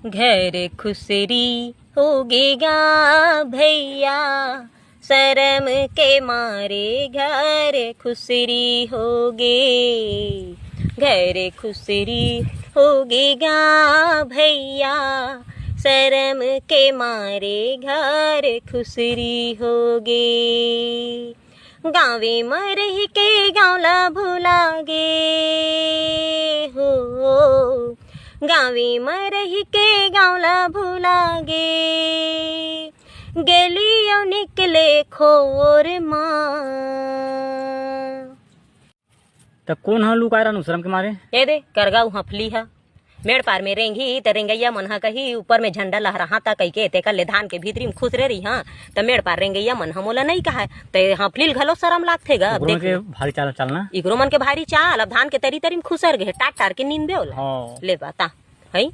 घर खुसरी होगेगा भैया, शर्म के मारे घर खुसरी होगे। घर खुसरी होगेगा भैया, शर्म के मारे घर खुसरी होगे। गाँवे में रह के गाँवला भुलागे हो, गाँवे में रह के गाँवला भुलागे। गेलियो निकले खोर माँ। तब कौन ह लुकाय रहा शर्म के मारे? ये दे करगा हफली है मेड़ पार में रेंगी त रेंगैया मन ह कही ऊपर में झंडा लहराहा ता कही के तेकर ले धान के भीतरी में खुश रही हाँ त मेड़ पार रेंगैया मन हमोला नहीं कहा ते हफलील घलो शरम लागथे गा। अब देख भारी चाल चलना इगरो मन के भारी चाल अब धान के तरी तरी में खुसर गए टाट टार के नींद दे ले बाता है।